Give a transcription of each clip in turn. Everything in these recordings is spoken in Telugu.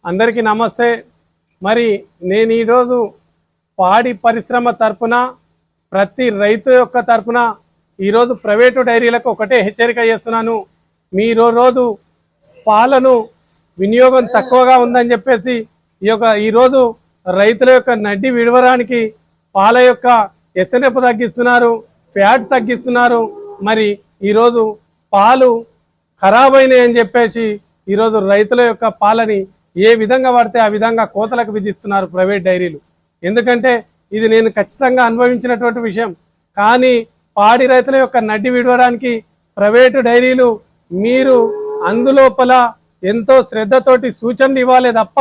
అందరికీ నమస్తే। మరి నేను ఈరోజు పాడి పరిశ్రమ తరపున ప్రతి రైతు యొక్క తరపున ఈరోజు ప్రైవేటు డైరీలకు ఒకటే హెచ్చరిక చేస్తున్నాను। మీరు రోజు పాలను వినియోగం తక్కువగా ఉందని చెప్పేసి ఈరోజు రైతుల యొక్క నడ్డి విడవడానికి పాల యొక్క ఎస్ఎన్ఎఫ్ తగ్గిస్తున్నారు, ఫ్యాట్ తగ్గిస్తున్నారు। మరి ఈరోజు పాలు ఖరాబ్ అయినాయి అని చెప్పేసి ఈరోజు రైతుల యొక్క పాలని ఏ విధంగా పడితే ఆ విధంగా కోతలకు విధిస్తున్నారు ప్రైవేట్ డైరీలు। ఎందుకంటే ఇది నేను ఖచ్చితంగా అనుభవించినటువంటి విషయం। కానీ పాడి రైతుల యొక్క నడ్డి విడవడానికి ప్రైవేటు డైరీలు మీరు అందులోపల ఎంతో శ్రద్ధతోటి సూచనలు ఇవ్వాలి తప్ప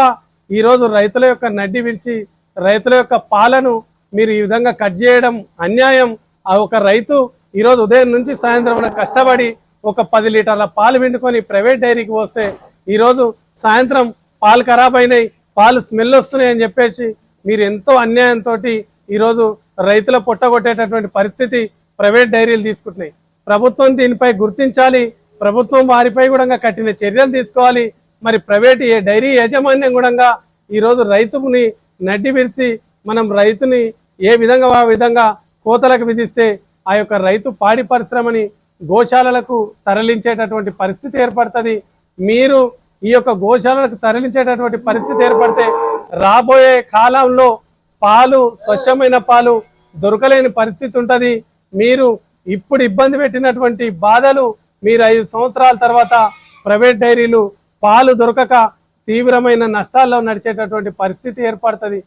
ఈరోజు రైతుల యొక్క నడ్డి విడిచి రైతుల యొక్క పాలను మీరు ఈ విధంగా కట్ చేయడం అన్యాయం। ఆ ఒక రైతు ఈరోజు ఉదయం నుంచి సాయంత్రం కష్టపడి ఒక 10 లీటర్ల పాలు పిండుకొని ప్రైవేట్ డైరీకి పోస్తే ఈరోజు సాయంత్రం పాలు ఖరాబ్ అయినాయి, పాలు స్మెల్ వస్తున్నాయి అని చెప్పేసి మీరు ఎంతో అన్యాయంతో ఈరోజు రైతుల పొట్టగొట్టేటటువంటి పరిస్థితి ప్రైవేట్ డైరీలు తీసుకుంటున్నాయి। ప్రభుత్వం దీనిపై గుర్తించాలి, ప్రభుత్వం వారిపై కూడా కఠిన చర్యలు తీసుకోవాలి। మరి ప్రైవేట్ డైరీ యాజమాన్యం కూడా ఈరోజు రైతుని నడ్డి విరిచి మనం రైతుని ఏ విధంగా ఆ విధంగా కోతలకు విధిస్తే ఆ యొక్క రైతు పాడి పరిశ్రమని గోశాలలకు తరలించేటటువంటి పరిస్థితి ఏర్పడుతుంది। మీరు ఈ యొక్క గోశాలకు తరలించేటటువంటి పరిస్థితి ఏర్పడితే రాబోయే కాలంలో పాలు స్వచ్ఛమైన పాలు దొరకలేని పరిస్థితి ఉంటుంది। మీరు ఇప్పుడు ఇబ్బంది పెట్టినటువంటి బాధలు మీరు 5 సంవత్సరాల తర్వాత ప్రైవేట్ డైరీలు పాలు దొరకక తీవ్రమైన నష్టాల్లో నడిచేటటువంటి పరిస్థితి ఏర్పడుతుంది।